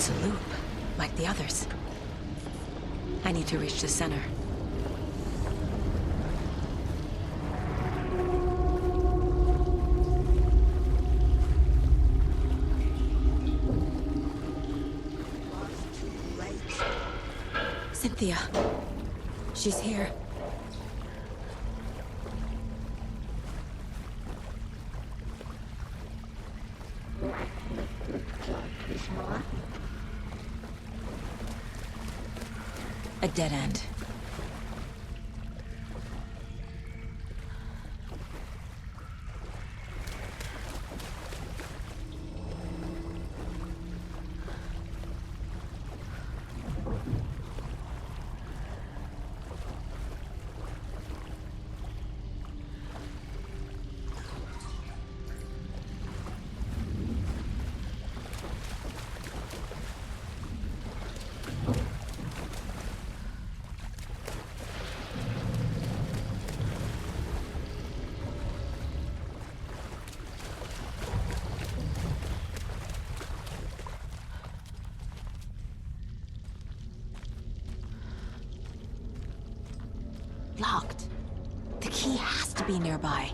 It's a loop, like the others. I need to reach the center. Cynthia. She's here. A dead end. Locked. The key has to be nearby.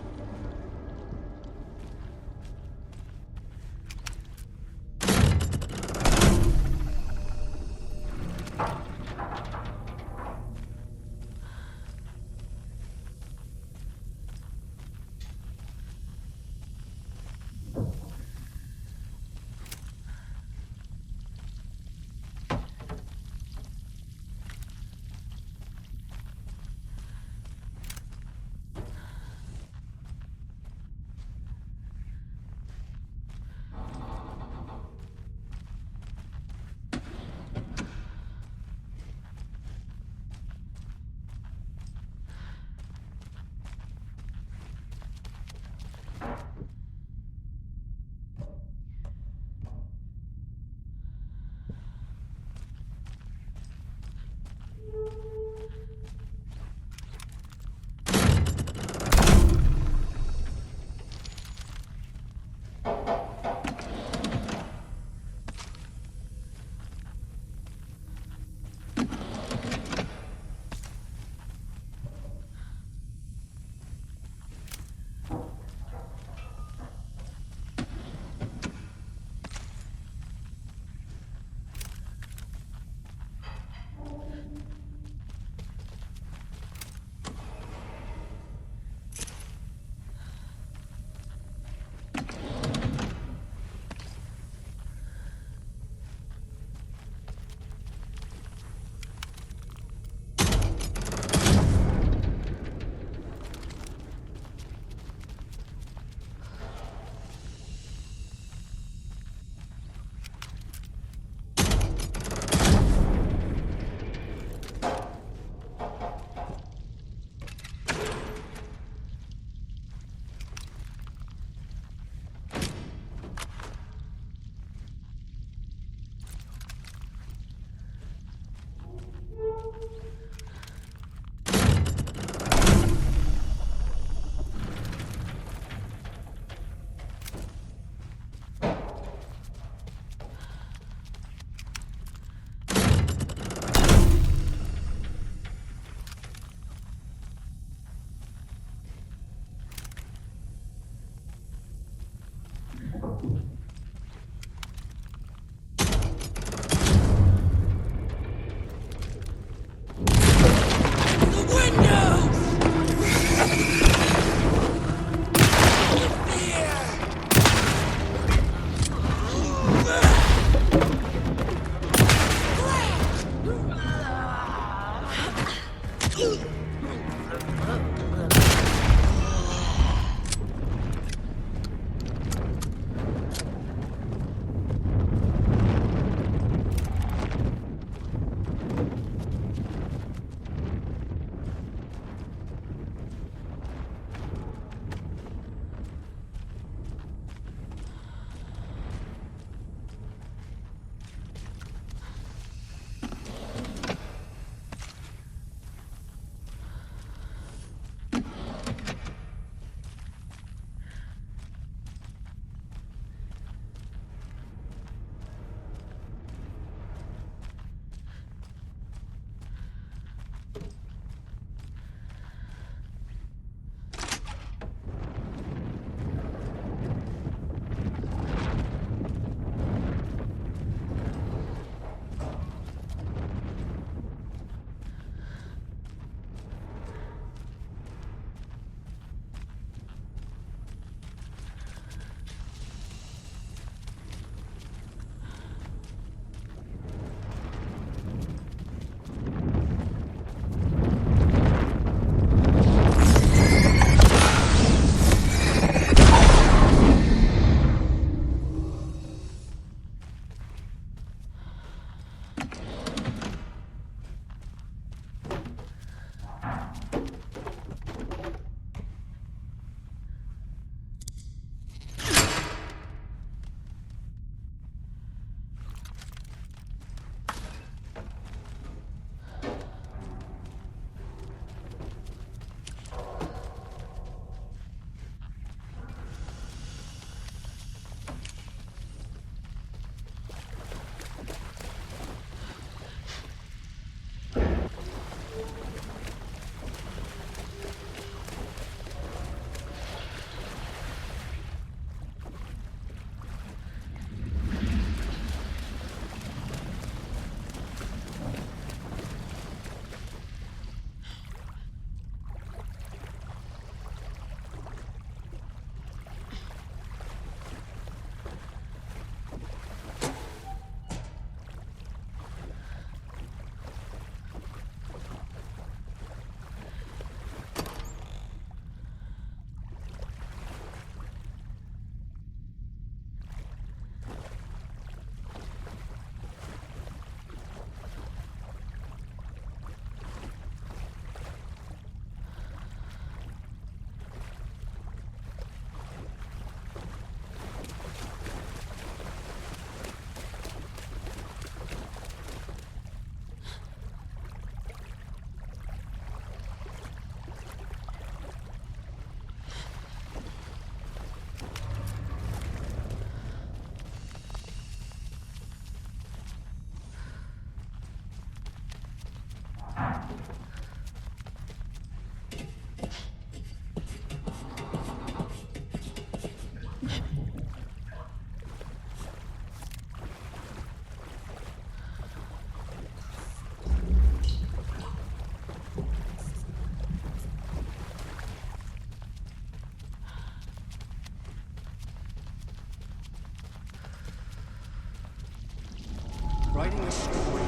Writing a story.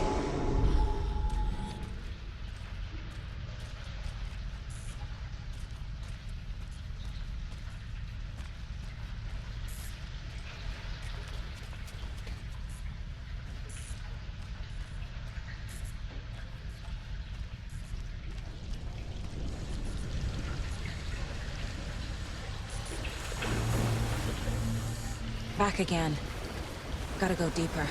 Back again. Gotta go deeper.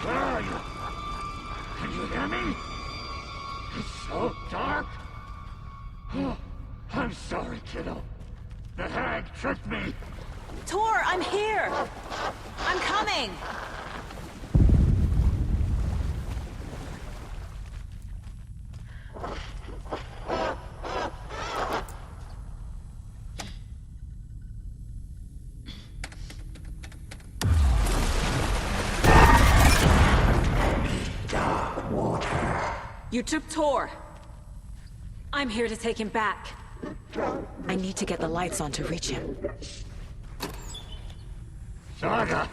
Where are you? Can you hear me? It's so dark. Oh, I'm sorry, kiddo. The hag tricked me. Tor, I'm here! I'm coming! You took Tor. I'm here to take him back. I need to get the lights on to reach him. Saga!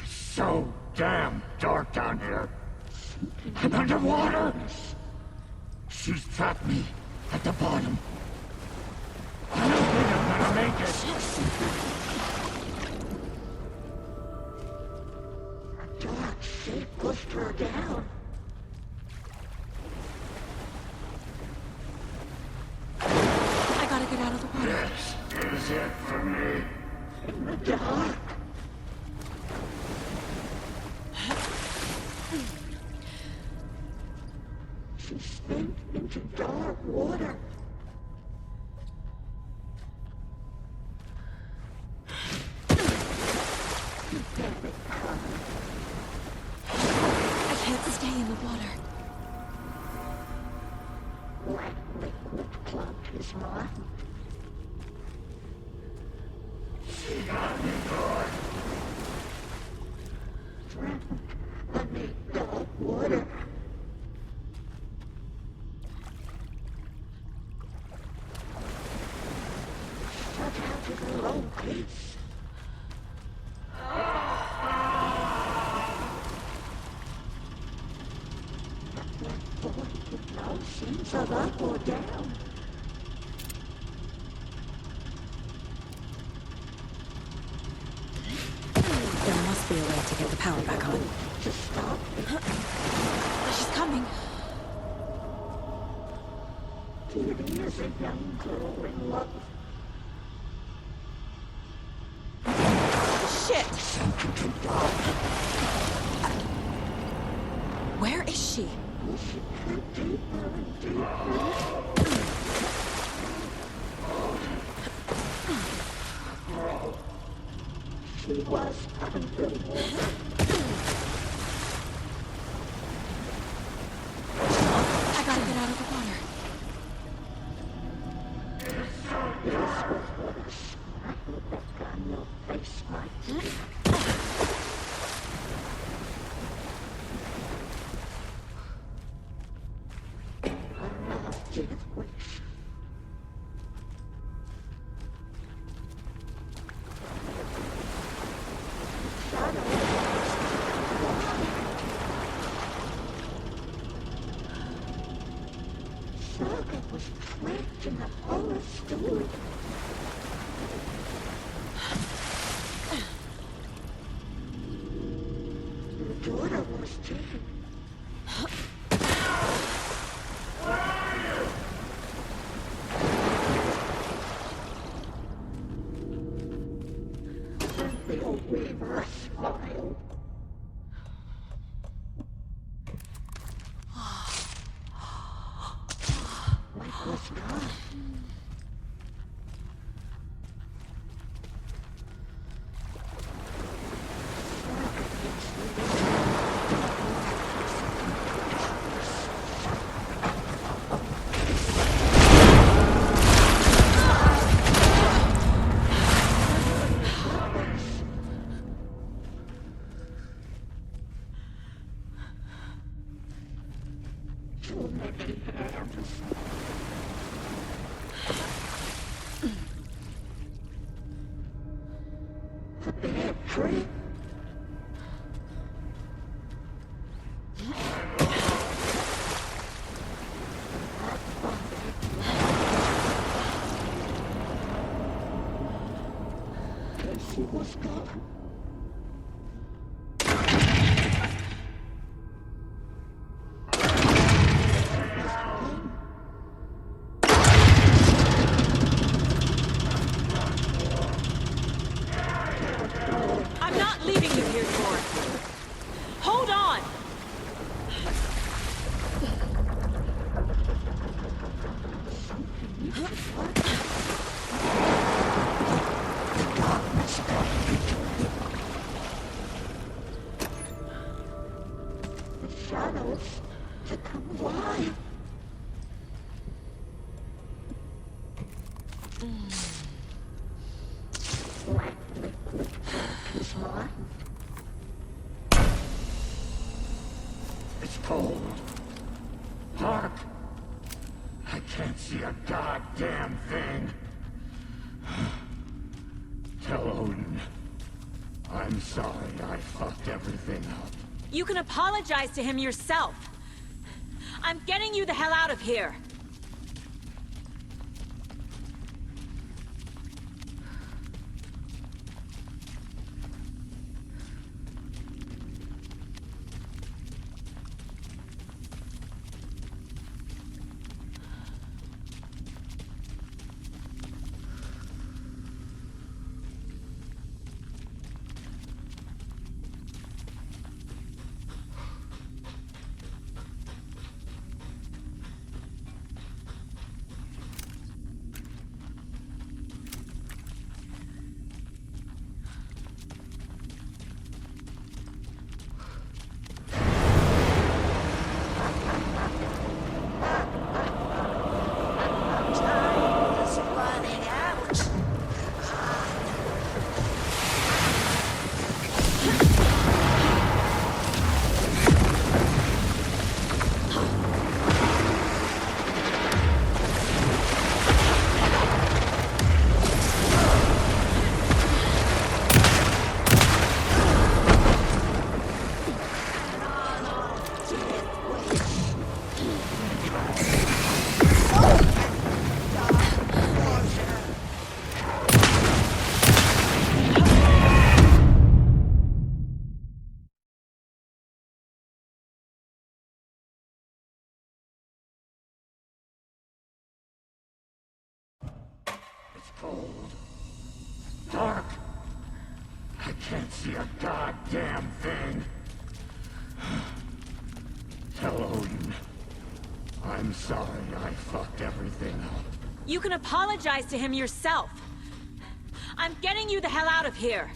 It's so damn dark down here. I'm underwater! She's trapped me at the bottom. I don't think I'm gonna make it. A dark shape pushed her down. I gotta get out of the water. This is it for me. In the dark. She sank into dark water. I can't stay in the water. Black liquid clogged his mind. She got me good. Threatened. I need dark water. Shut out of her own peace. That boy with no sense of up or down. There must be a way to get the power back on. To stop it. She's coming. Kitty is a young girl in love. Shit! Sent into dark. Where is she? Pushing her deeper and deeper. She was underwater. I gotta get out of the water. This was what a smile back on your face might be. I'm not leaving you here, Thor. Hold on! It's cold. Dark. I can't see a goddamn thing. Tell Odin. I'm sorry I fucked everything up. You can apologize to him yourself. I'm getting you the hell out of here. Cold. Dark. I can't see a goddamn thing. Tell Odin. I'm sorry I fucked everything up. You can apologize to him yourself. I'm getting you the hell out of here.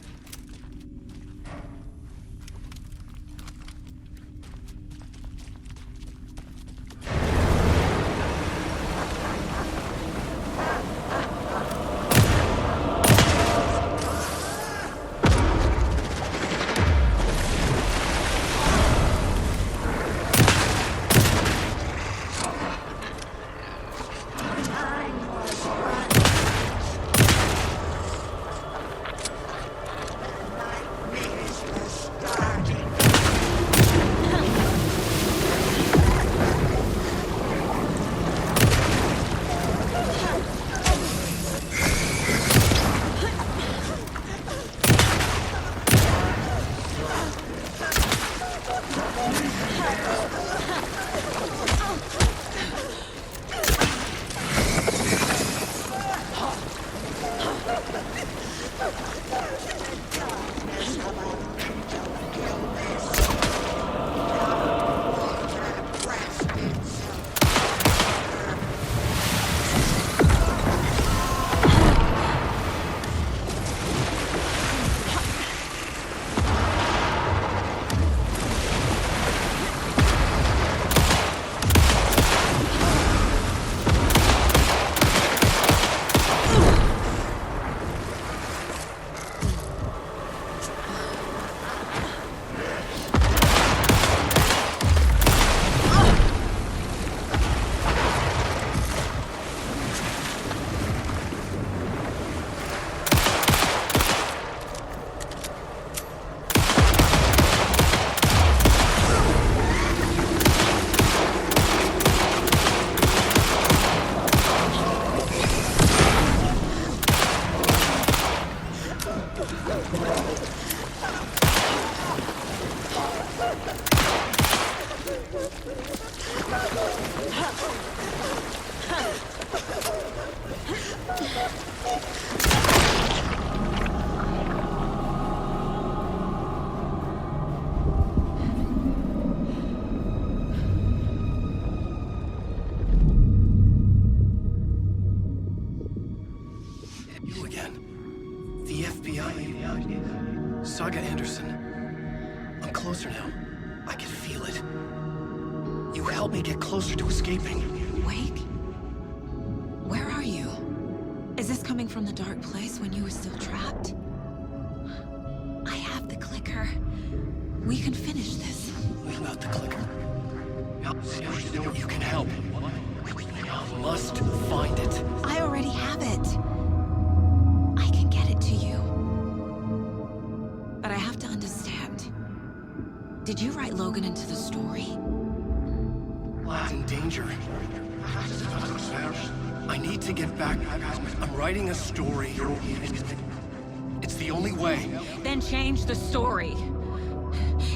You again. The FBI. Saga Anderson. I'm closer now. I can feel it. You helped me get closer to escaping. Wake? Where are you? Is this coming from the dark place when you were still trapped? I have the clicker. We can finish this. Without the clicker. You can help. You must find it. I already have it. I can get it to you. But I have to understand. Did you write Logan into the story? Lad's in danger. I need to get back. I'm writing a story. It's the only way. Then change the story.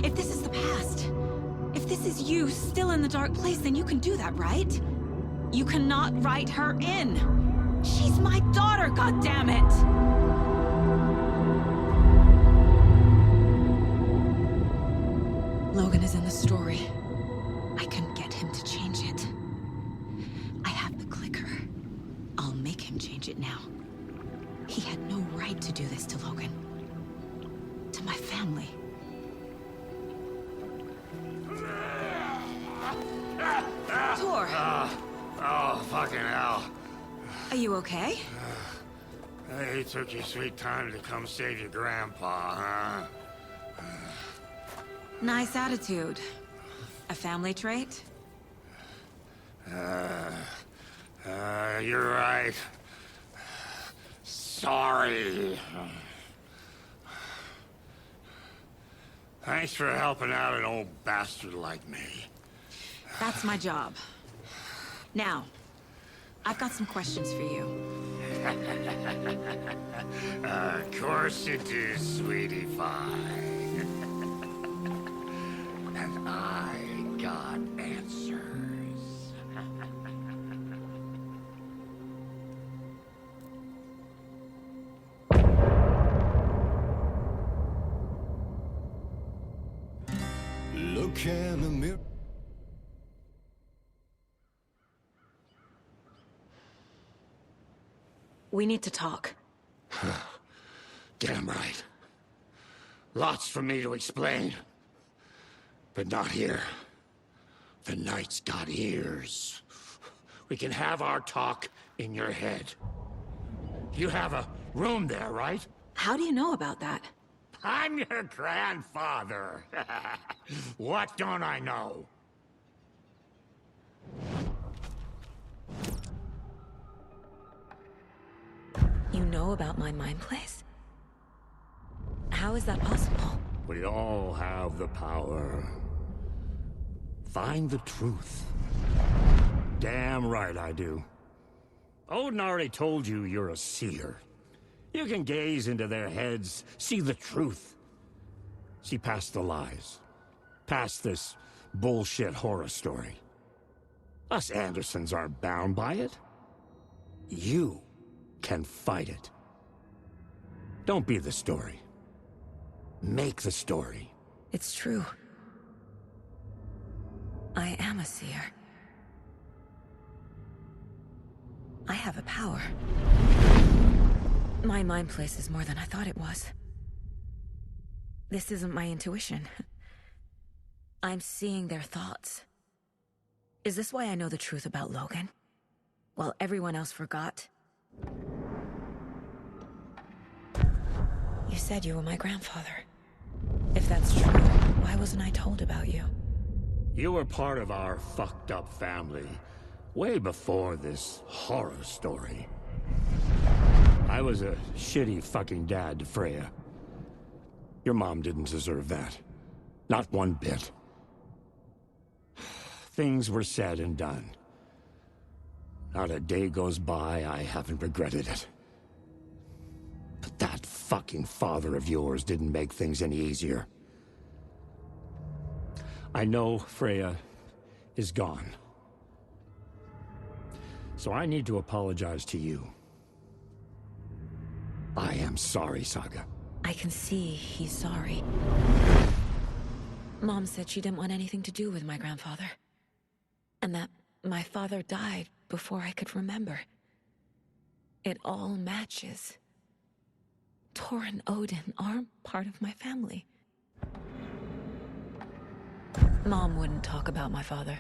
If this is the past, if this is you still in the dark place, then you can do that, right? You cannot write her in. She's my daughter, goddammit! Logan is in the story. I can get him to change it. I have the clicker. I'll make him change it now. He had no right to do this to Logan. To my family. Tor! Oh, fucking hell. Are you okay? Hey, took your sweet time to come save your grandpa, huh? Nice attitude. A family trait? You're right. Sorry. Thanks for helping out an old bastard like me. That's my job. Now, I've got some questions for you. Of course you do, sweetie pie. And I got answers. Look in the mirror. We need to talk. Damn right. Lots for me to explain. But not here. The night's got ears. We can have our talk in your head. You have a room there, right? How do you know about that? I'm your grandfather. What don't I know? You know about my mind place? How is that possible? We all have the power. Find the truth. Damn right I do. Odin already told you you're a seer. You can gaze into their heads, see the truth. See past the lies. Past this bullshit horror story. Us Andersons aren't bound by it. You can fight it. Don't be the story. Make the story. It's true. I am a seer. I have a power. My mind place is more than I thought it was. This isn't my intuition. I'm seeing their thoughts. Is this why I know the truth about Logan? While everyone else forgot? You said you were my grandfather. If that's true, why wasn't I told about you? You were part of our fucked up family, way before this horror story. I was a shitty fucking dad to Freya. Your mom didn't deserve that. Not one bit. Things were said and done. Not a day goes by I haven't regretted it. But that fucking father of yours didn't make things any easier. I know, Freya, is gone. So I need to apologize to you. I am sorry, Saga. I can see he's sorry. Mom said she didn't want anything to do with my grandfather. And that my father died before I could remember. It all matches. Tor and Odin aren't part of my family. Mom wouldn't talk about my father.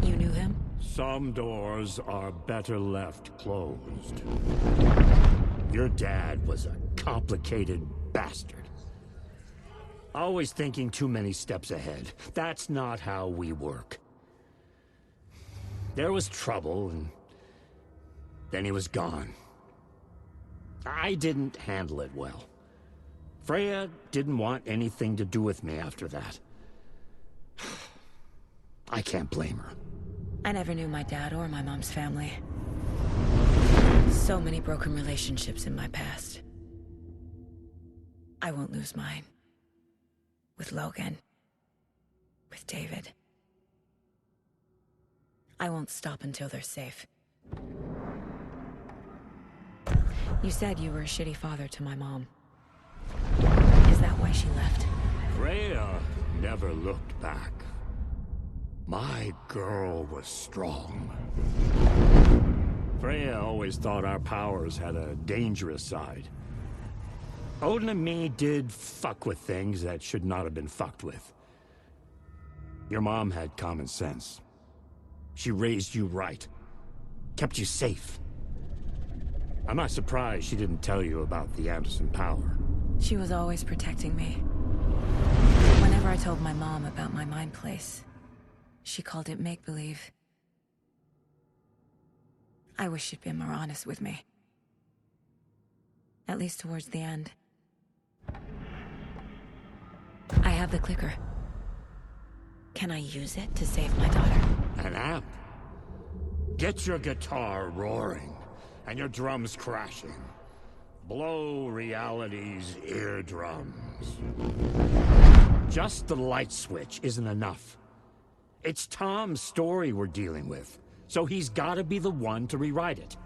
You knew him? Some doors are better left closed. Your dad was a complicated bastard. Always thinking too many steps ahead. That's not how we work. There was trouble, and then he was gone. I didn't handle it well. Freya didn't want anything to do with me after that. I can't blame her. I never knew my dad or my mom's family. So many broken relationships in my past. I won't lose mine. With Logan. With David. I won't stop until they're safe. You said you were a shitty father to my mom. Is that why she left? Freya never looked back. My girl was strong. Freya always thought our powers had a dangerous side. Odin and me did fuck with things that should not have been fucked with. Your mom had common sense. She raised you right. Kept you safe. I'm not surprised she didn't tell you about the Anderson power. She was always protecting me. Whenever I told my mom about my mind place, she called it make-believe. I wish she'd been more honest with me. At least towards the end. I have the clicker. Can I use it to save my daughter? An amp? Get your guitar roaring, and your drums crashing. Blow reality's eardrums. Just the light switch isn't enough. It's Tom's story we're dealing with, so he's gotta be the one to rewrite it.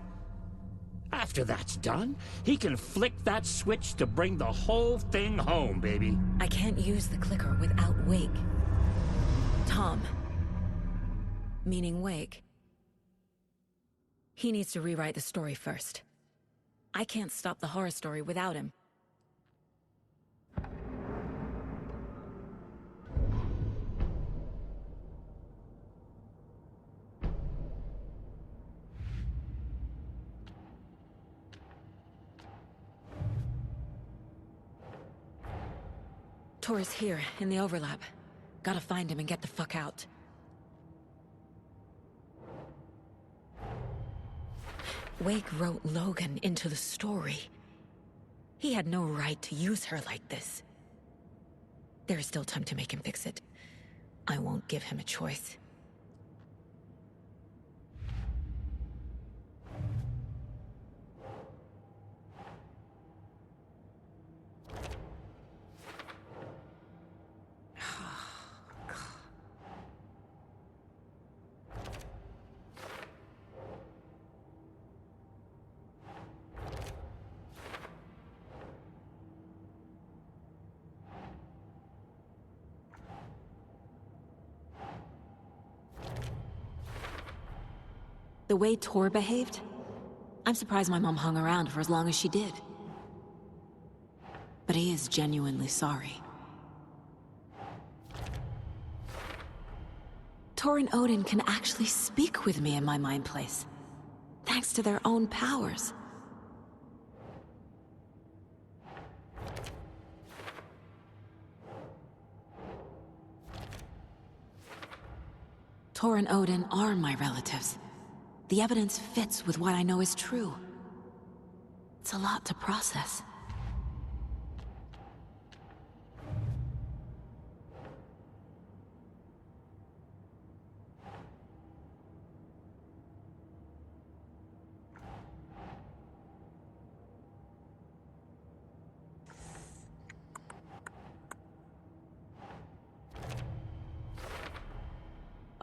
After that's done, he can flick that switch to bring the whole thing home, baby. I can't use the clicker without Wake. Tom. Meaning Wake. He needs to rewrite the story first. I can't stop the horror story without him. Tor's here, in the overlap. Gotta find him and get the fuck out. Wake wrote Logan into the story. He had no right to use her like this. There is still time to make him fix it. I won't give him a choice. The way Tor behaved? I'm surprised my mom hung around for as long as she did. But he is genuinely sorry. Tor and Odin can actually speak with me in my mind place, thanks to their own powers. Tor and Odin are my relatives. The evidence fits with what I know is true. It's a lot to process.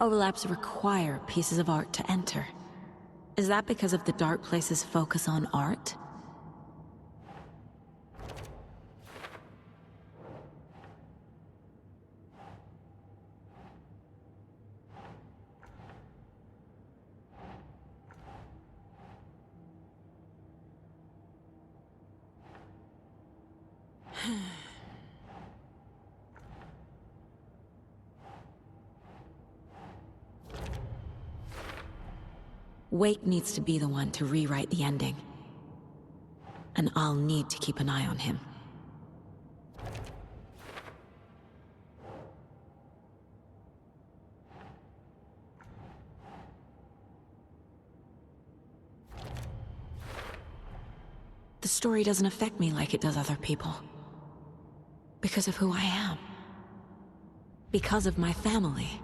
Overlaps require pieces of art to enter. Is that because of the dark place's focus on art? Wake needs to be the one to rewrite the ending. And I'll need to keep an eye on him. The story doesn't affect me like it does other people. Because of who I am. Because of my family.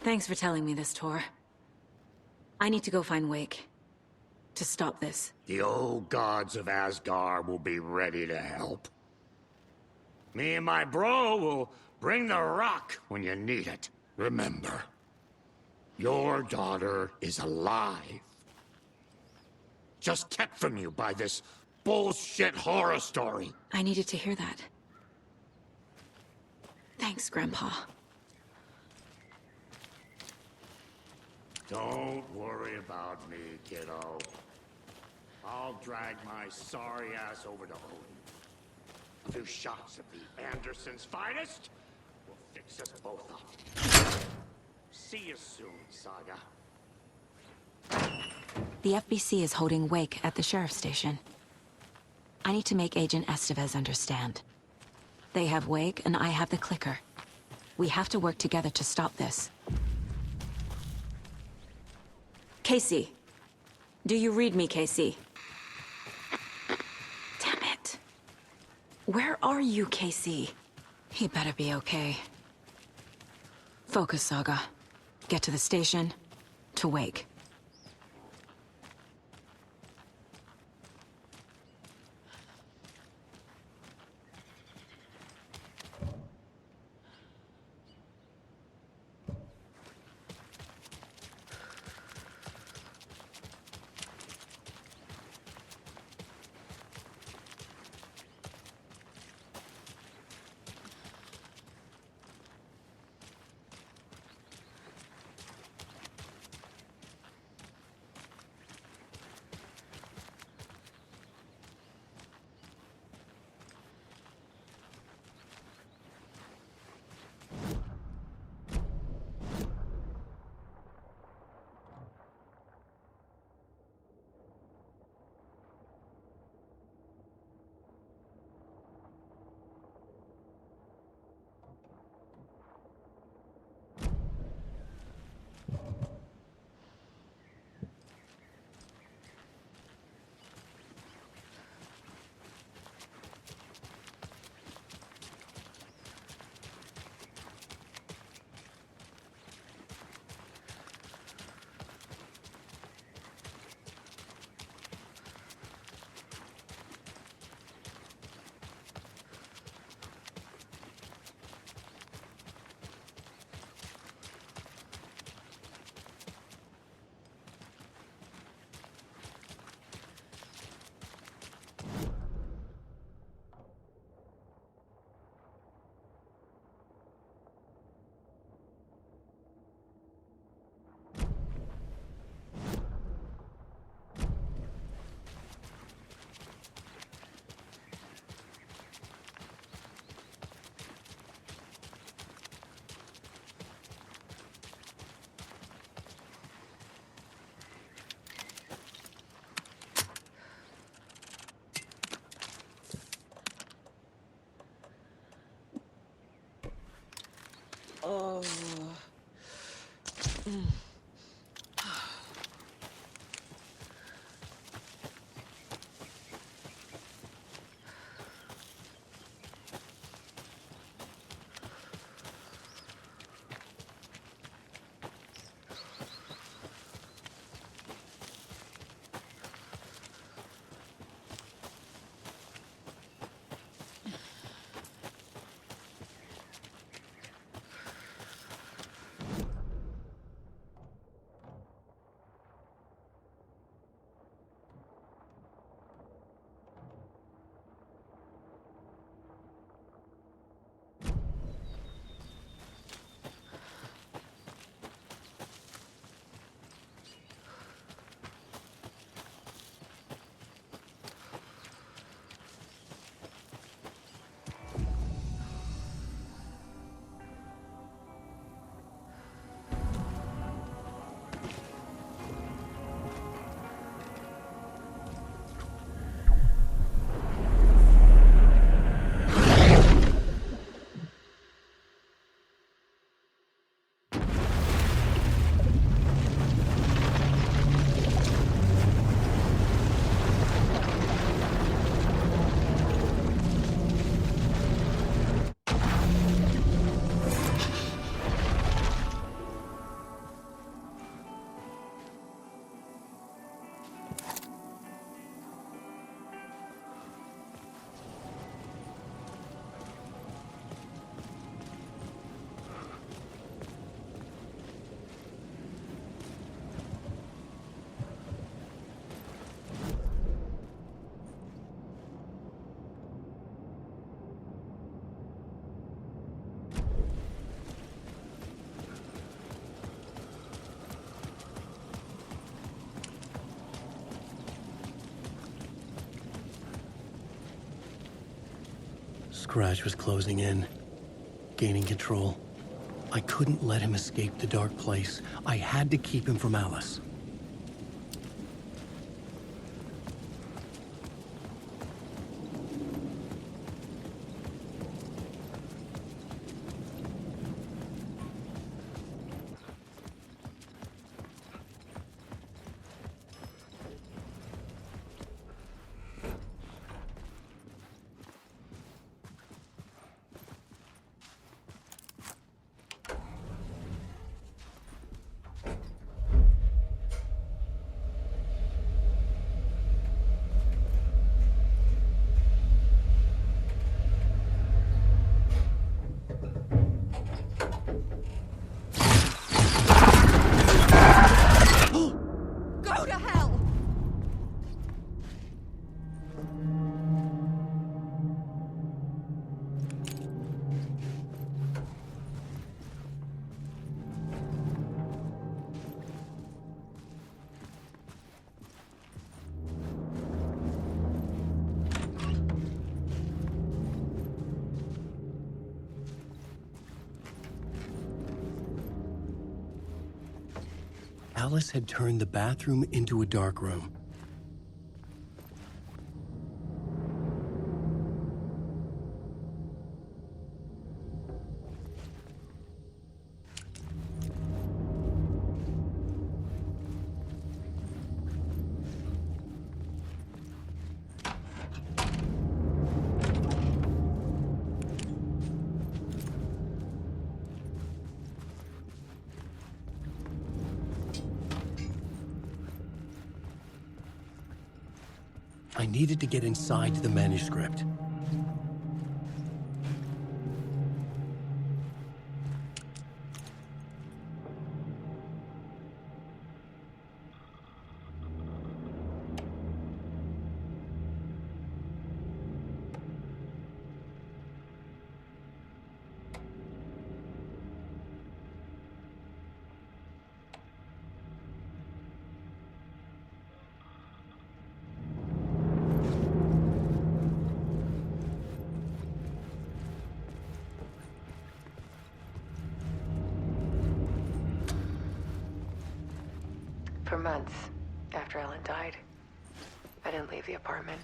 Thanks for telling me this, Tor. I need to go find Wake. To stop this. The old gods of Asgard will be ready to help. Me and my bro will bring the rock when you need it. Remember, your daughter is alive. Just kept from you by this bullshit horror story. I needed to hear that. Thanks, Grandpa. Don't worry about me, kiddo. I'll drag my sorry ass over to Odin. A few shots of the Andersons' finest will fix us both up. See you soon, Saga. The FBC is holding Wake at the sheriff's station. I need to make Agent Estevez understand. They have Wake and I have the clicker. We have to work together to stop this. Casey. Do you read me, Casey? Damn it. Where are you, Casey? He better be okay. Focus, Saga. Get to the station, to Wake. Scratch was closing in, gaining control. I couldn't let him escape the dark place. I had to keep him from Alice. Go to hell! Alice had turned the bathroom into a dark room. I needed to get inside the manuscript. For months after Ellen died, I didn't leave the apartment.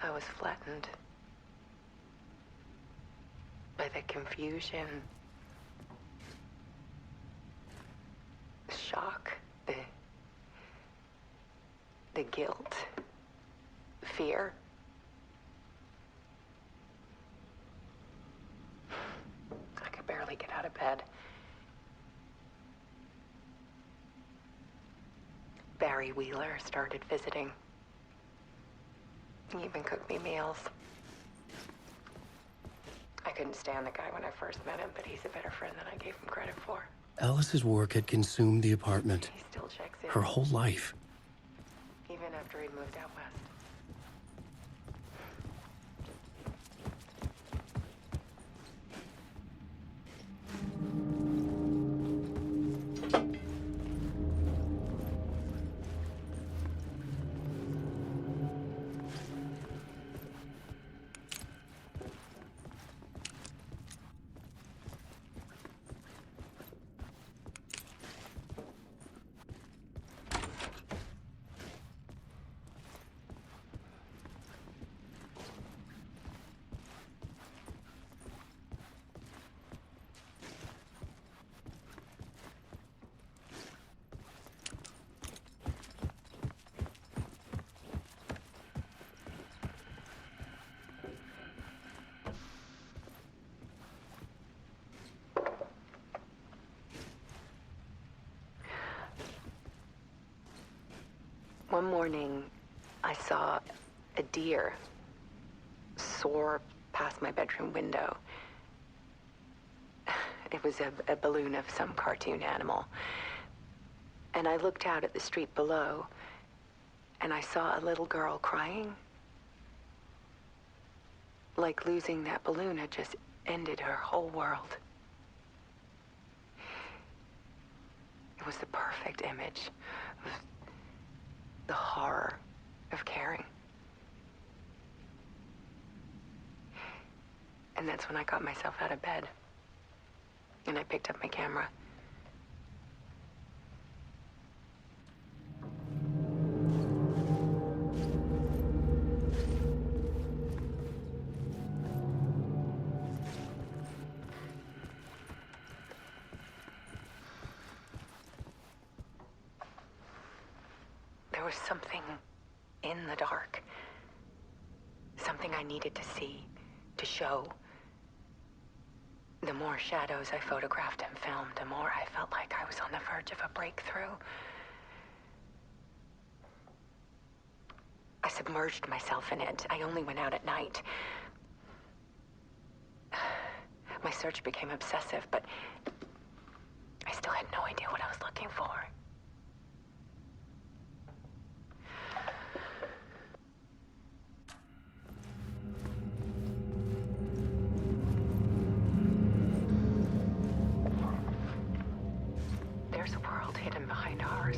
I was flattened by the confusion, the shock, the guilt, fear. I could barely get out of bed. Barry Wheeler started visiting. He even cooked me meals. I couldn't stand the guy when I first met him, but he's a better friend than I gave him credit for. Alice's work had consumed the apartment, He still checks in, her whole life. even after he'd moved out west. One morning, I saw a deer soar past my bedroom window. It was a balloon of some cartoon animal. And I looked out at the street below, and I saw a little girl crying. Like losing that balloon had just ended her whole world. It was the perfect image of the horror of caring. And that's when I got myself out of bed. And I picked up my camera. There was something in the dark. Something I needed to see, to show. The more shadows I photographed and filmed, the more I felt like I was on the verge of a breakthrough. I submerged myself in it. I only went out at night. My search became obsessive, but I still had no idea what I was looking for. There's a world hidden behind ours.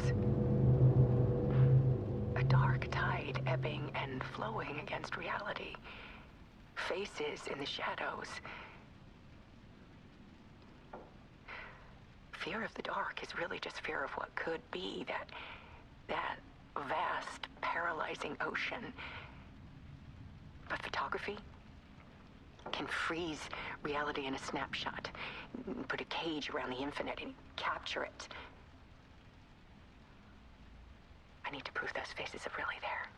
A dark tide ebbing and flowing against reality. Faces in the shadows. Fear of the dark is really just fear of what could be, that vast, paralyzing ocean. But photography can freeze reality in a snapshot, put a cage around the infinite and capture it. I need to prove those faces are really there.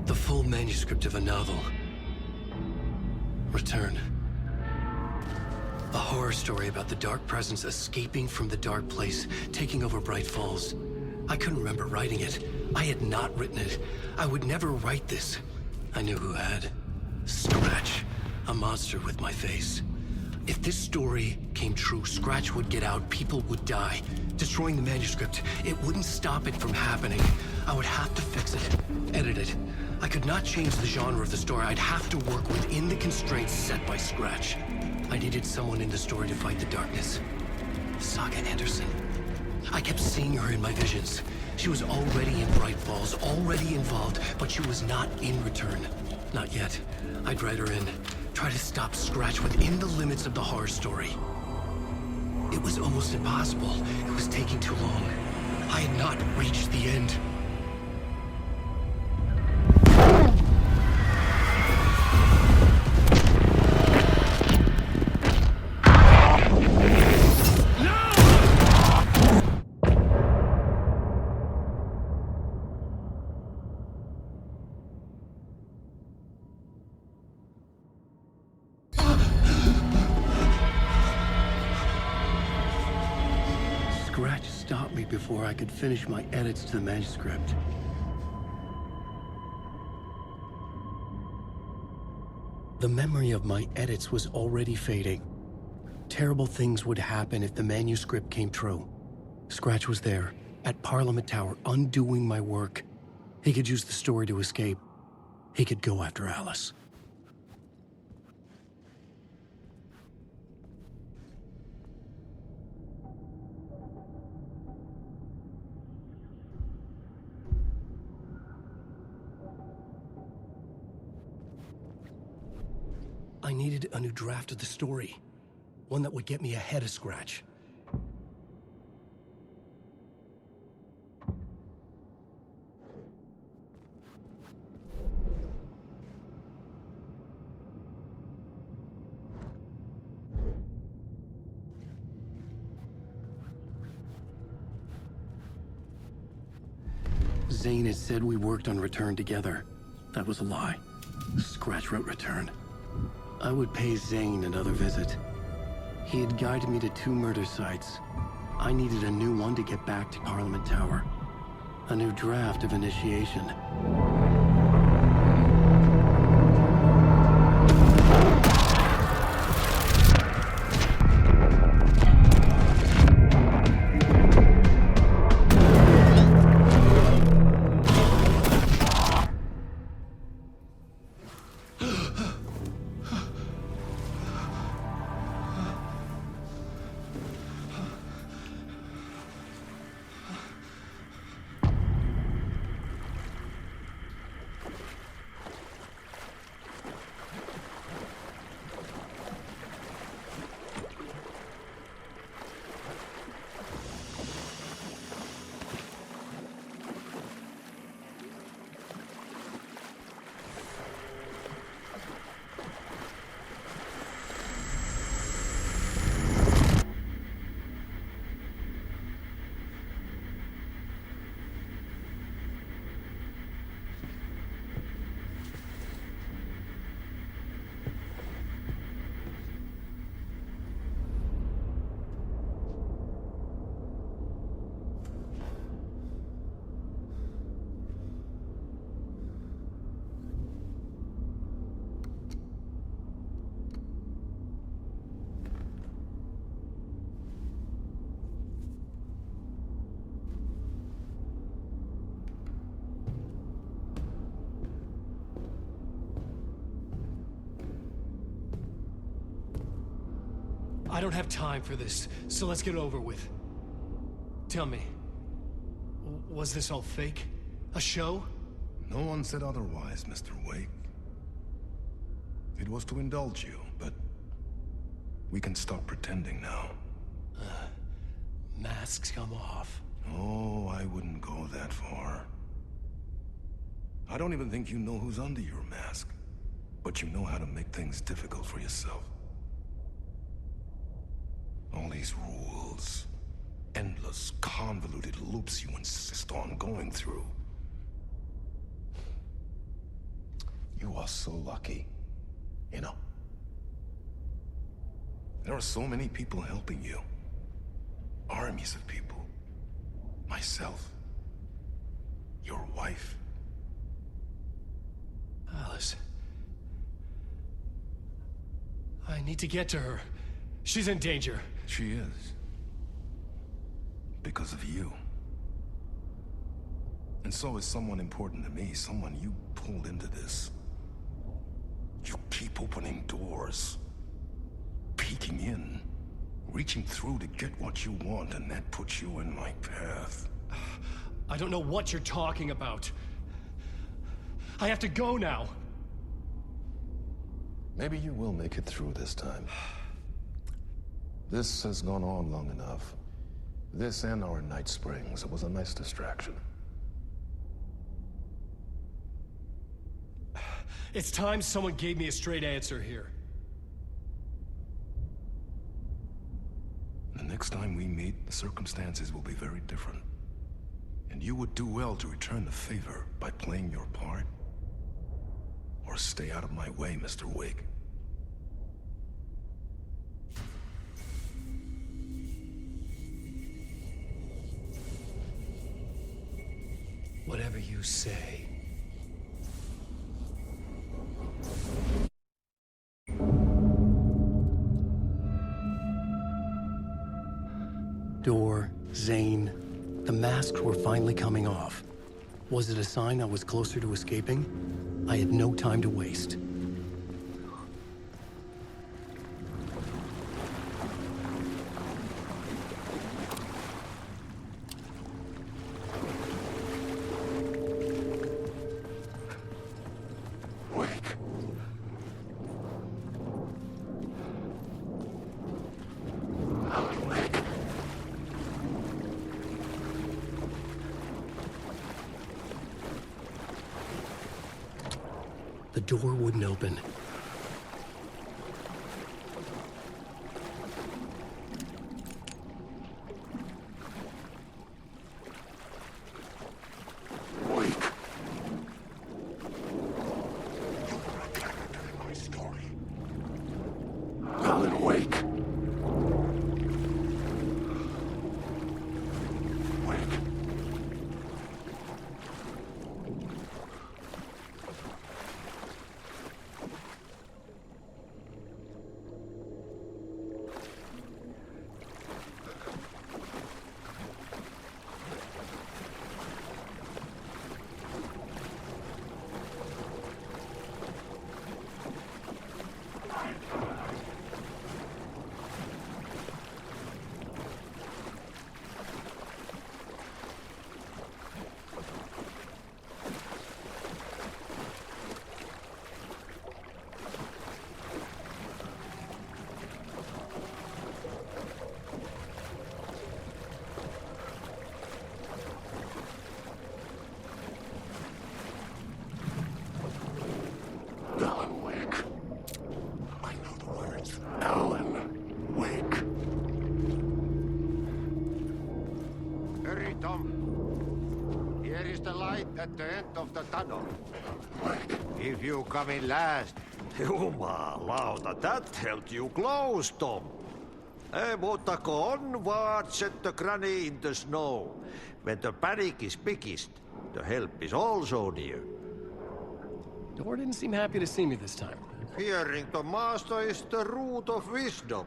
The full manuscript of a novel. Return. A horror story about the dark presence escaping from the dark place, taking over Bright Falls. I couldn't remember writing it. I had not written it. I would never write this. I knew who had. Scratch. A monster with my face. If this story came true, Scratch would get out, people would die. Destroying the manuscript, it wouldn't stop it from happening. I would have to fix it, edit it. I could not change the genre of the story. I'd have to work within the constraints set by Scratch. I needed someone in the story to fight the darkness. Saga Anderson. I kept seeing her in my visions. She was already in Bright Falls, already involved, but she was not in Return. Not yet. I'd write her in. Try to stop Scratch within the limits of the horror story. It was almost impossible. It was taking too long. I had not reached the end. Scratch stopped me before I could finish my edits to the manuscript. The memory of my edits was already fading. Terrible things would happen if the manuscript came true. Scratch was there, at Parliament Tower, undoing my work. He could use the story to escape. He could go after Alice. I needed a new draft of the story. One that would get me ahead of Scratch. Zane had said we worked on Return together. That was a lie. Scratch wrote Return. I would pay Zane another visit. He had guided me to 2 murder sites. I needed a new one to get back to Parliament Tower. A new draft of initiation. I don't have time for this, so let's get it over with. Tell me, was this all fake? A show? No one said otherwise, Mr. Wake. It was to indulge you, but we can stop pretending now. Masks come off. Oh, I wouldn't go that far. I don't even think you know who's under your mask, but you know how to make things difficult for yourself. All these rules, endless, convoluted loops you insist on going through. You are so lucky, you know. There are so many people helping you. Armies of people. Myself. Your wife. Alice. I need to get to her. She's in danger. She is. Because of you. And so is someone important to me, someone you pulled into this. You keep opening doors. Peeking in. Reaching through to get what you want, and that puts you in my path. I don't know what you're talking about. I have to go now. Maybe you will make it through this time. This has gone on long enough. This and our Night Springs. It was a nice distraction. It's time someone gave me a straight answer here. The next time we meet, the circumstances will be very different. And you would do well to return the favor by playing your part. Or stay out of my way, Mr. Wake. Whatever you say. Door, Zane, the masks were finally coming off. Was it a sign I was closer to escaping? I had no time to waste. The door wouldn't open. Tom. Here is the light at the end of the tunnel. If you come in last... Jumalauta, that held you close, Tom. Mutta on what set the granny in the snow. When the panic is biggest, the help is also near. Door didn't seem happy to see me this time. Fearing the master is the root of wisdom.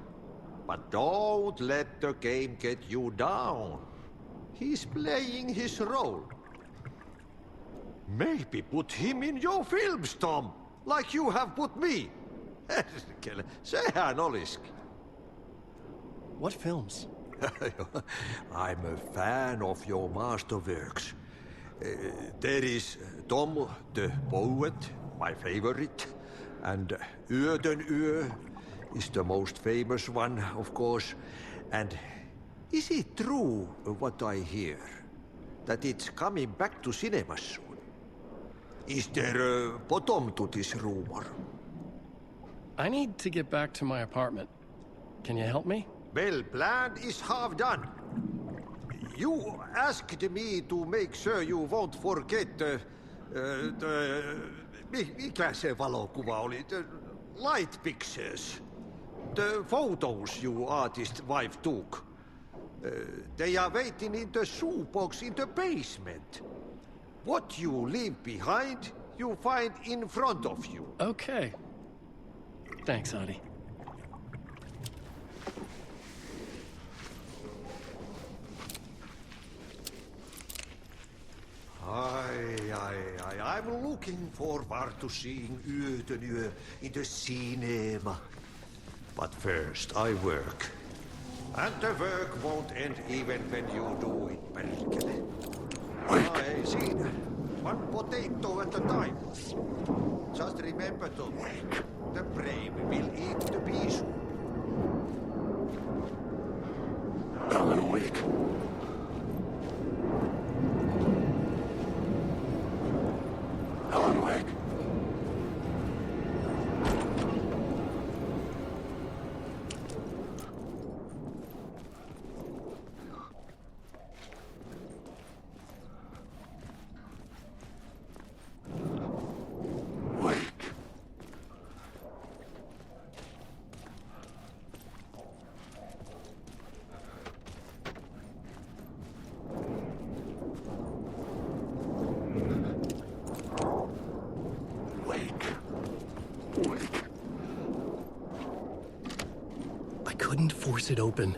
But don't let the game get you down. He's playing his role. Maybe put him in your films, Tom, like you have put me. Sehän olisikin. What films? I'm a fan of your masterworks. There is Tom the Poet, my favorite, and Yö is the most famous one, of course. And is it true what I hear, that it's coming back to cinemas soon? Is there a bottom to this rumor? I need to get back to my apartment. Can you help me? Well, plan is half done. You asked me to make sure you won't forget mikä se valokuva oli? The light pictures. The photos you artist wife took. They are waiting in the shoebox in the basement. What you leave behind, you find in front of you. Okay. Thanks, Adi. I'm looking forward to seeing Yö in the cinema. But first, I work. And the work won't end even when you do it, perkele. I see. One potato at a time. Just remember to wake. The brave will eat the pea soup. Alan, wake. Alan, wake. I couldn't force it open.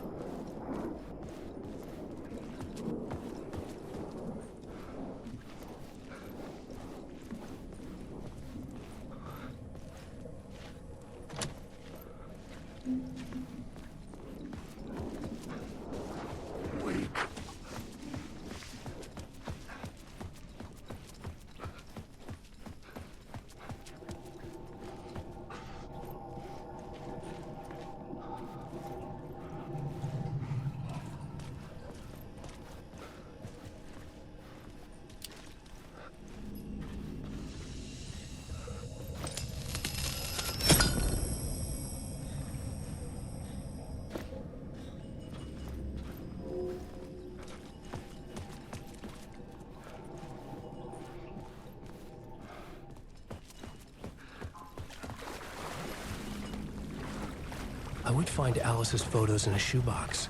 I would find Alice's photos in a shoebox.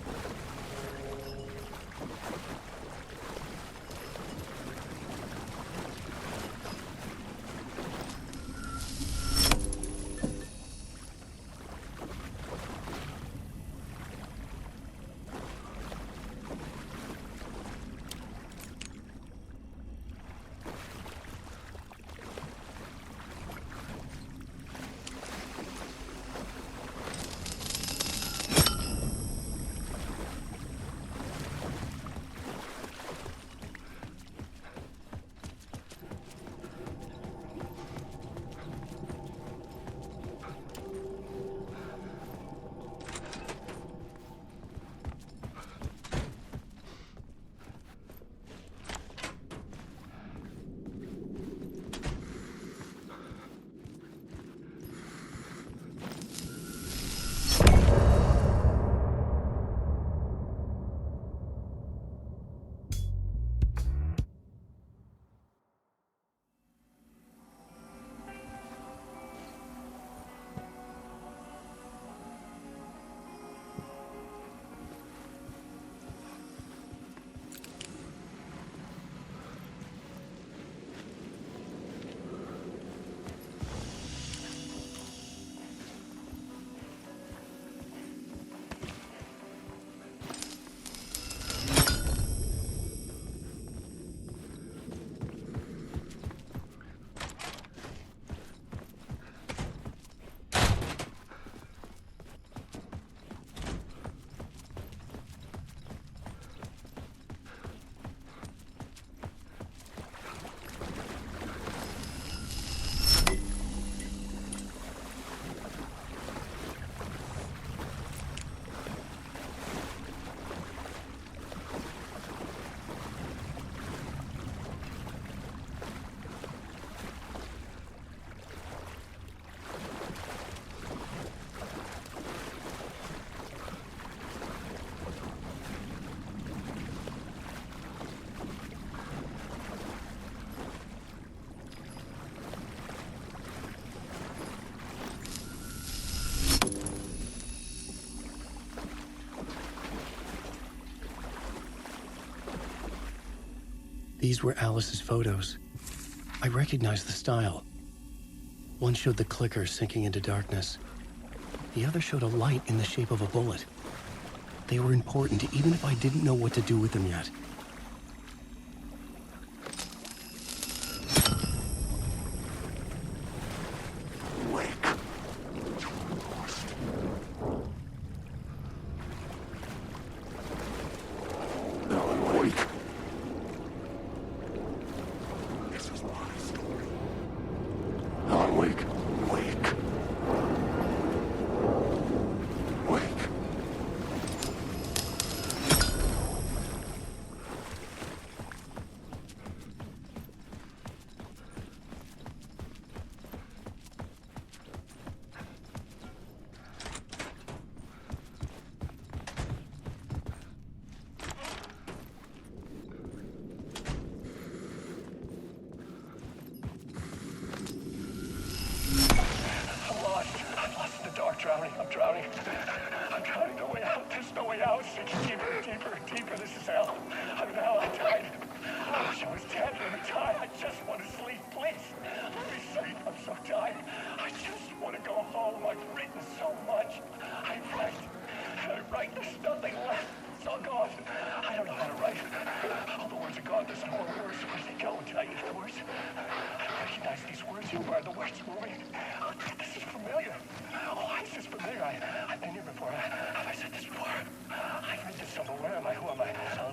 These were Alice's photos. I recognized the style. One showed the clicker sinking into darkness. The other showed a light in the shape of a bullet. They were important, even if I didn't know what to do with them yet. I'm drowning. No way out. There's no way out. It's deeper, deeper, deeper. This is hell. I'm in hell. I died. I wish I was dead. Let me die. I just want to sleep. Please. Let me sleep. I'm so tired. I just want to go home. I've written so much. I write. There's nothing left. It's all gone. I don't know how to write. All the words are gone. There's more words. Where did they go? Did I eat the words? I recognize these words. Who are the words moving? Oh, this is familiar. Oh, why is this familiar? I've been here before. Have I said this before? I read this somewhere. Where am I? Who am I?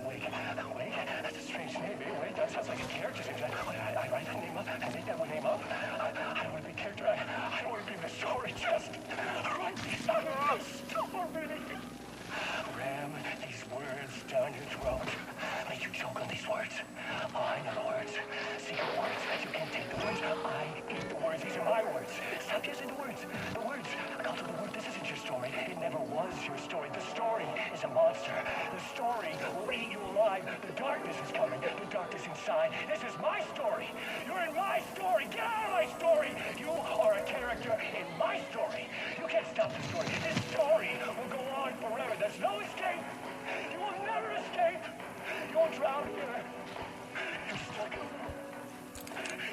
Wake. Wake? That's a strange name. Wait, that sounds like a character. I write that name up. I make that one name up. I don't want to be a character. I don't want to be in the story. Just write these out of the story. Ram these words down your throat. Make you choke on these words. Oh, I know the words. Secret words. You can't take the words. I eat the words. These are my words. Stop using the words. The words. Come to the word. This isn't your story. It never was your story. The story is a monster. The story will eat you alive. The darkness is coming. The darkness inside. This is my story. You're in my story. Get out of my story. You are a character in my story. You can't stop the story. This story will go on forever. There's no escape. You will never escape. You won't drown here. You're stuck. You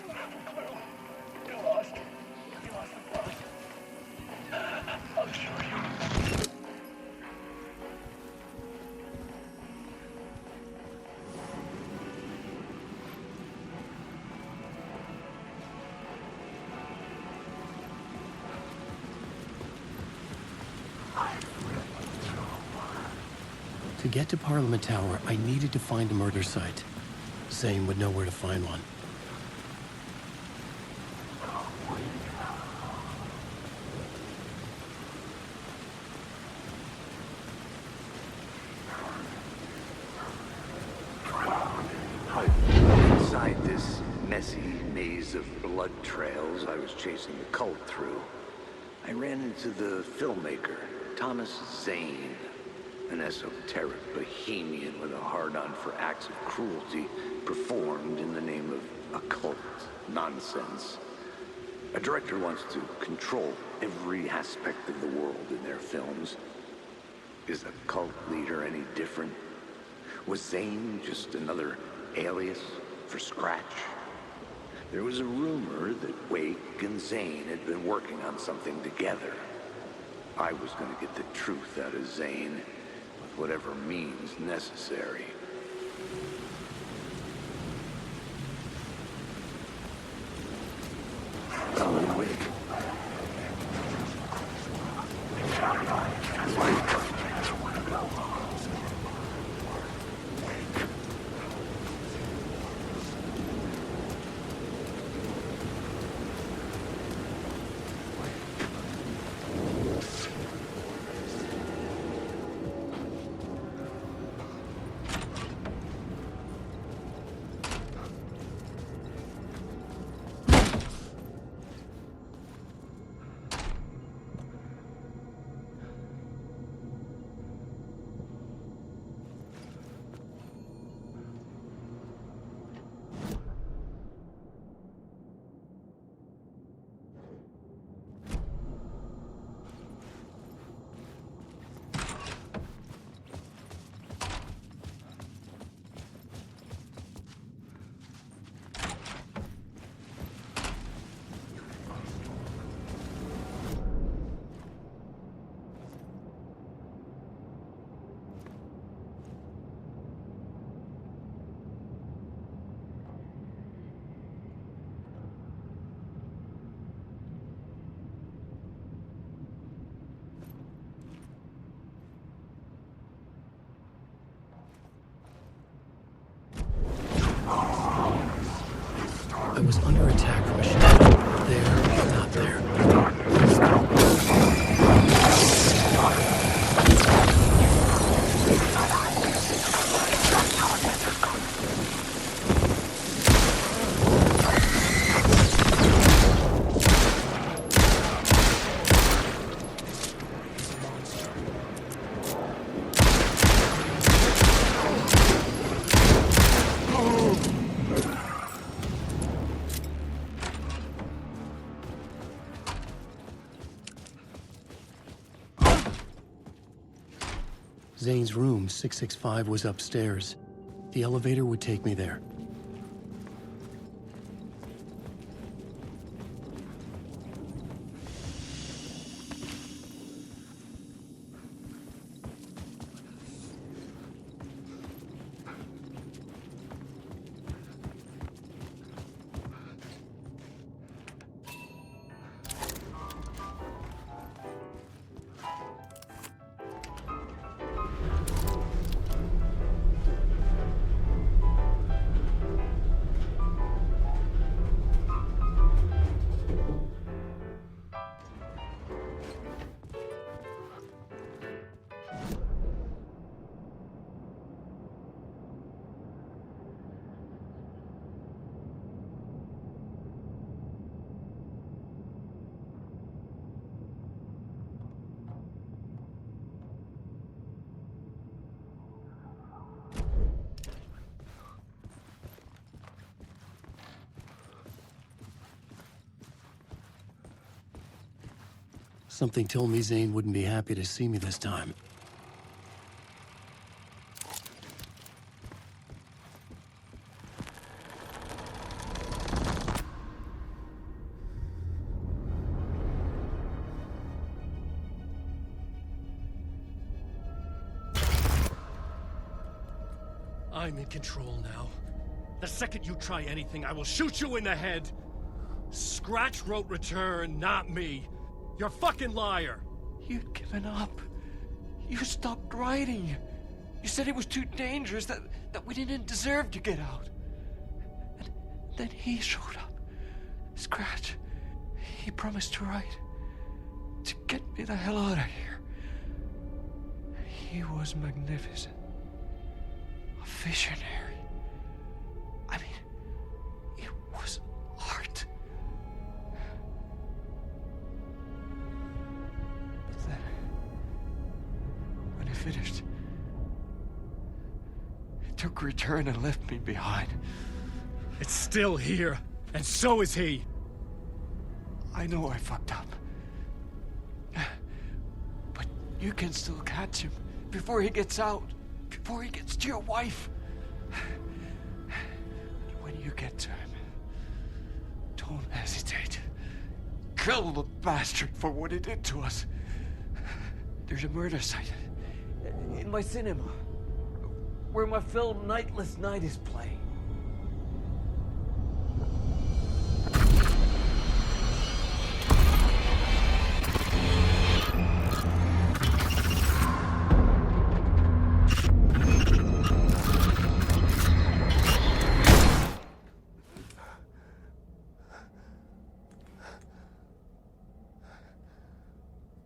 don't have a clue. You're lost. You lost the plot. I'll show you. To get to Parliament Tower, I needed to find a murder site. Zane would know where to find one. Inside this messy maze of blood trails I was chasing the cult through, I ran into the filmmaker, Thomas Zane. An esoteric bohemian with a hard-on for acts of cruelty performed in the name of occult nonsense. A director wants to control every aspect of the world in their films. Is a cult leader any different? Was Zane just another alias for Scratch? There was a rumor that Wake and Zane had been working on something together. I was going to get the truth out of Zane, whatever means necessary. Zane's room, 665, was upstairs. The elevator would take me there. Something told me Zane wouldn't be happy to see me this time. I'm in control now. The second you try anything, I will shoot you in the head. Scratch wrote return, not me. You're a fucking liar. You'd given up. You stopped writing. You said it was too dangerous, that we didn't deserve to get out. And then he showed up. Scratch. He promised to write. To get me the hell out of here. He was magnificent. A visionary. I mean, it was art. But then, when he finished, he took return and left me behind. It's still here, and so is he. I know I fucked up. But you can still catch him before he gets out, before he gets to your wife. When you get to him, don't hesitate. Kill the bastard for what he did to us. There's a murder site in my cinema where my film Nightless Night is playing.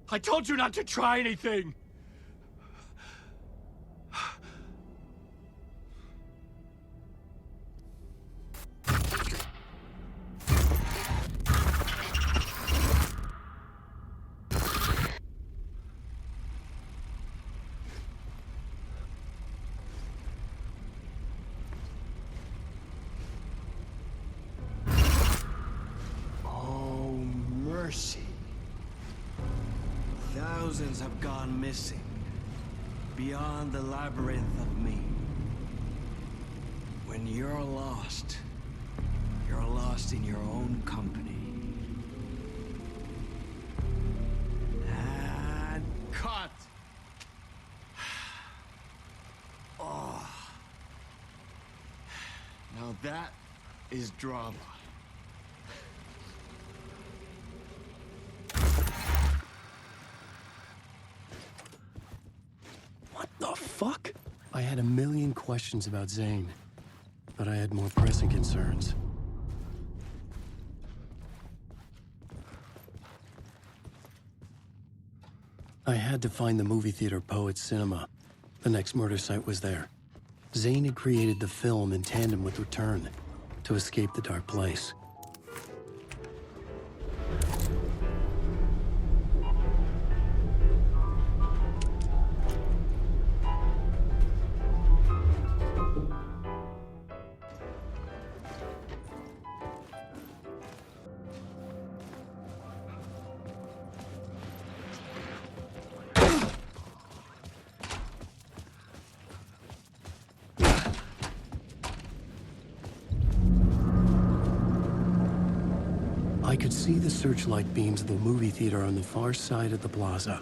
I told you not to try anything! Oh, mercy. Thousands have gone missing, beyond the labyrinth of me. When you're lost in your own company. And cut! Oh. Now that is drama. What the fuck? I had a million questions about Zane, but I had more pressing concerns. I had to find the movie theater Poets Cinema. The next murder site was there. Zane had created the film in tandem with Return to escape the dark place. I could see the searchlight beams of the movie theater on the far side of the plaza.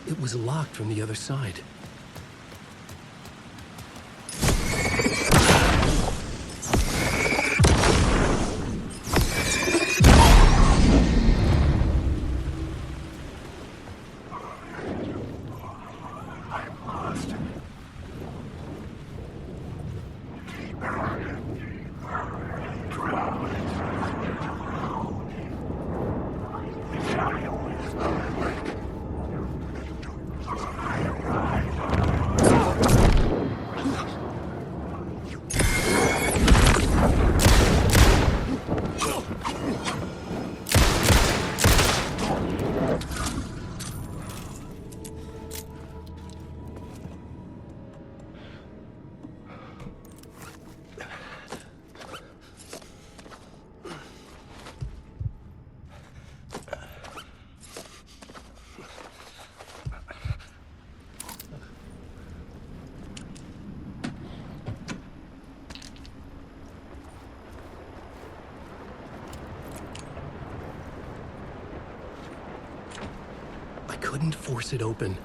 It was locked from the other side. Couldn't force it open.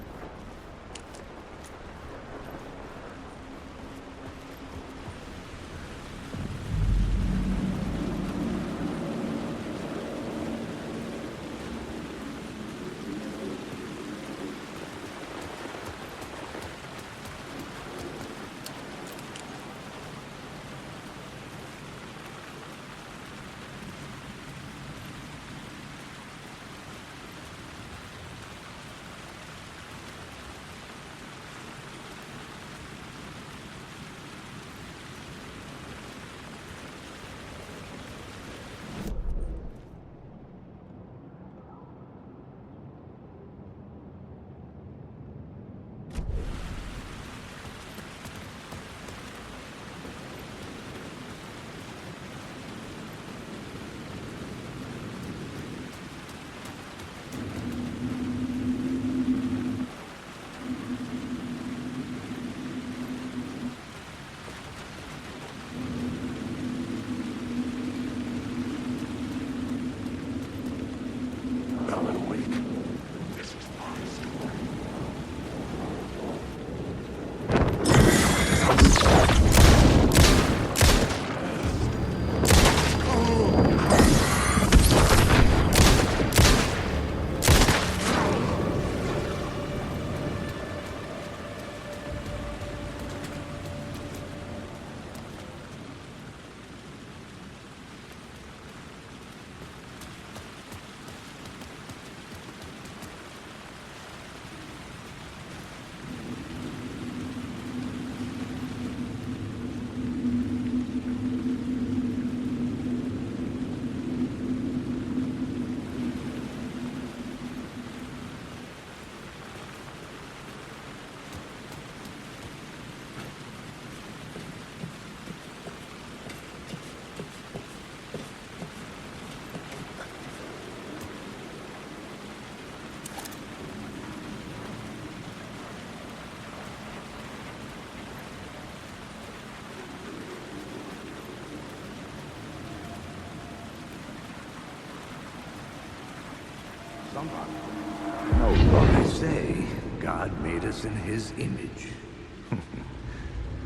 They say God made us in his image.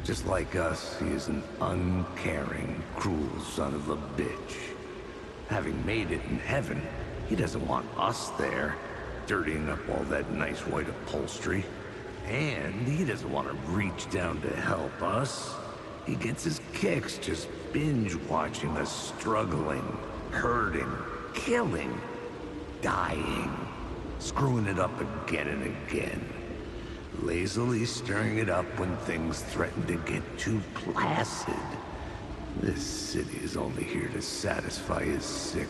Just like us, he is an uncaring, cruel son of a bitch. Having made it in heaven, he doesn't want us there, dirtying up all that nice white upholstery. And he doesn't want to reach down to help us. He gets his kicks just binge-watching us struggling, hurting, killing, dying, screwing it up again and again. Lazily stirring it up when things threaten to get too placid. This city is only here to satisfy his sick,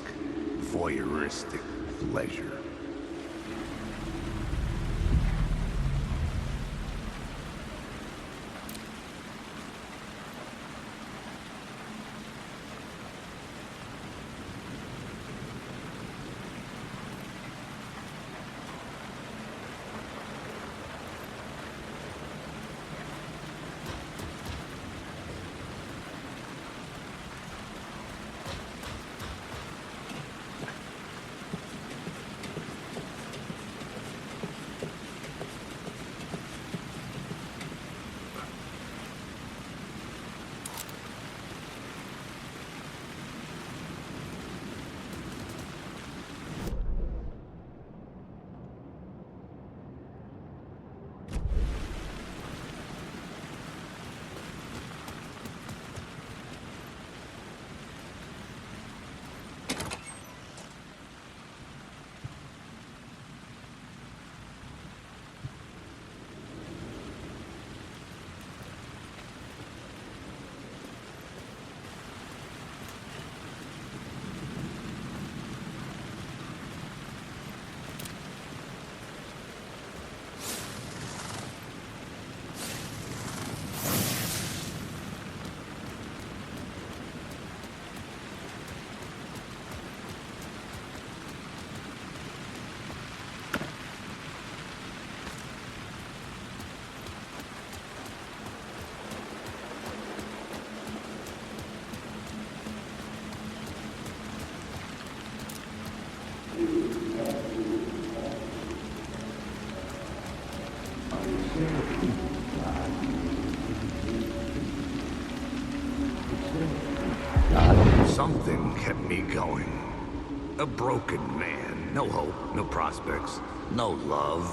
voyeuristic pleasure. Something kept me going. A broken man. No hope, no prospects, no love.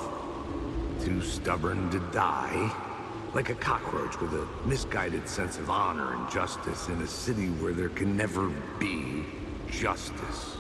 Too stubborn to die. Like a cockroach with a misguided sense of honor and justice in a city where there can never be justice.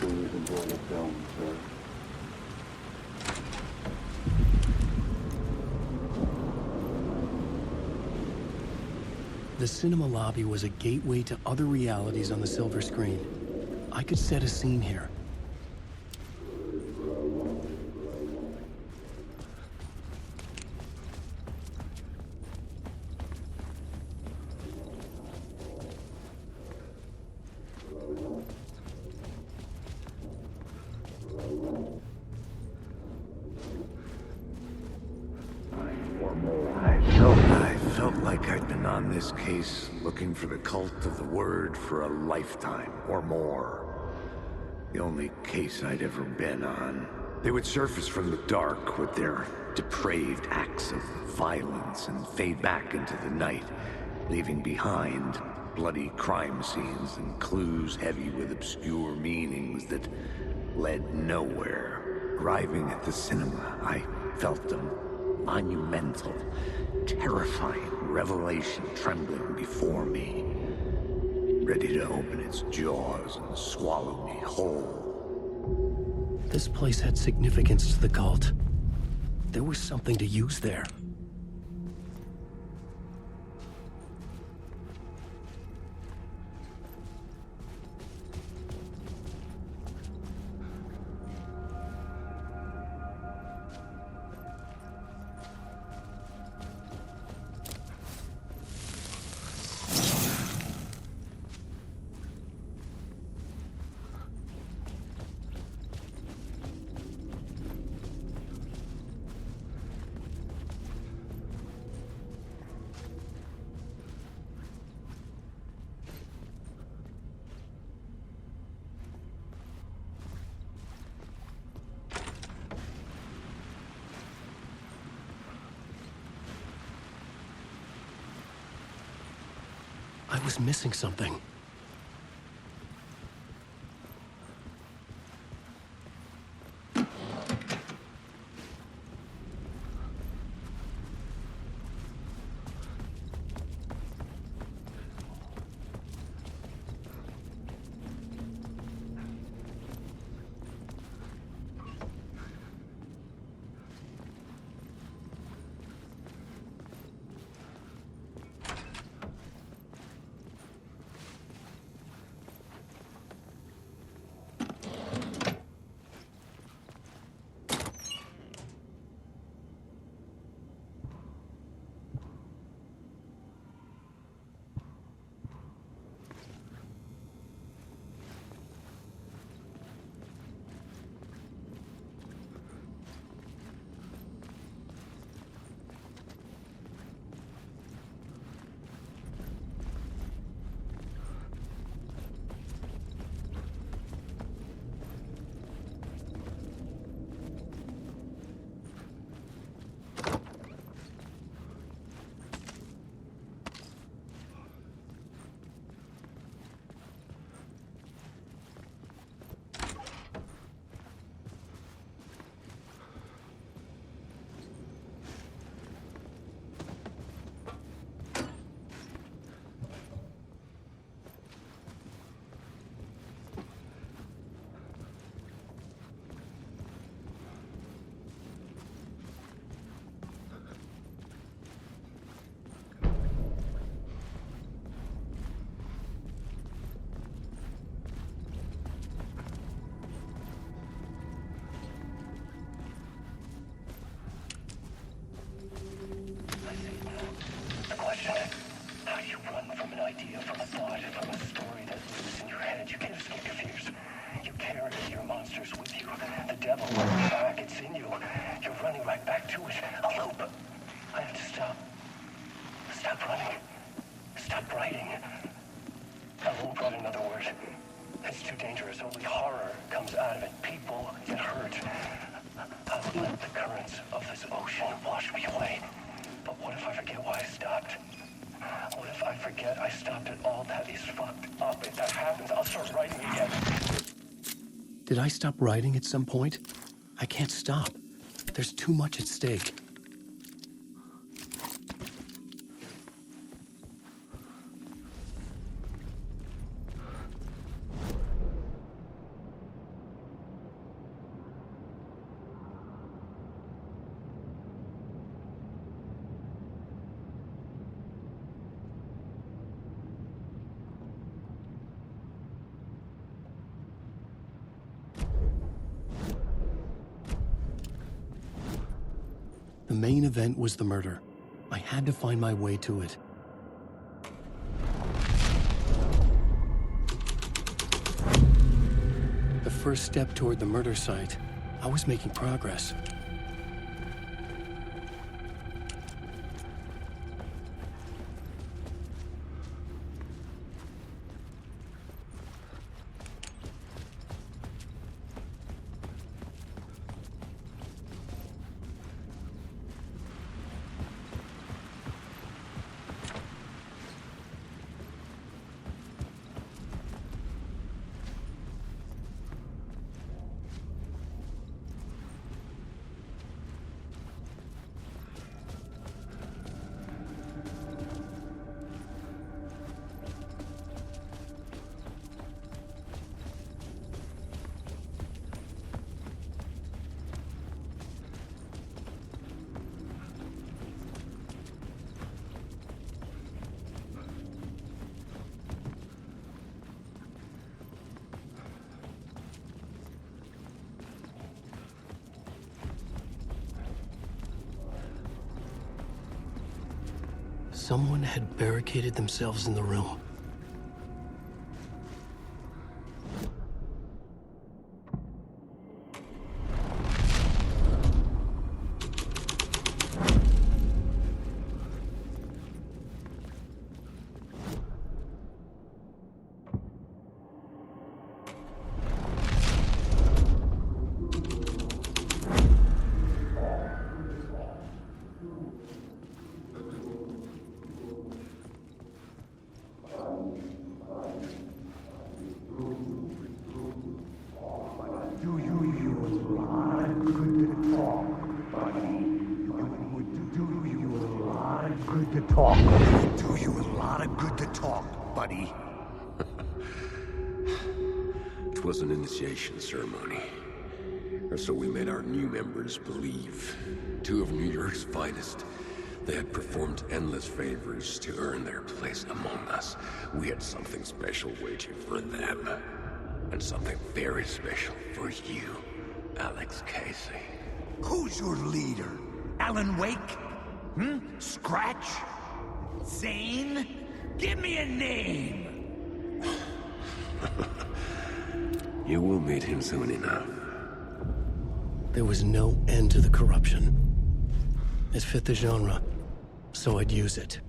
Enjoy the film, sir. The cinema lobby was a gateway to other realities on the silver screen. I could set a scene here. I felt like I'd been on this case looking for the cult of the word for a lifetime or more. The only case I'd ever been on. They would surface from the dark with their depraved acts of violence and fade back into the night, leaving behind bloody crime scenes and clues heavy with obscure meanings that led nowhere. Arriving at the cinema, I felt a monumental, terrifying revelation trembling before me, ready to open its jaws and swallow me whole. This place had significance to the cult. There was something to use there. I was missing something. Did I stop writing at some point? I can't stop. There's too much at stake. The main event was the murder. I had to find my way to it. The first step toward the murder site. I was making progress. Someone had barricaded themselves in the room. It was an initiation ceremony. Or so we made our new members believe. Two of New York's finest. They had performed endless favors to earn their place among us. We had something special waiting for them. And something very special for you, Alex Casey. Who's your leader? Alan Wake? Scratch? Zane? Give me a name! You will meet him soon enough. There was no end to the corruption. It fit the genre, so I'd use it.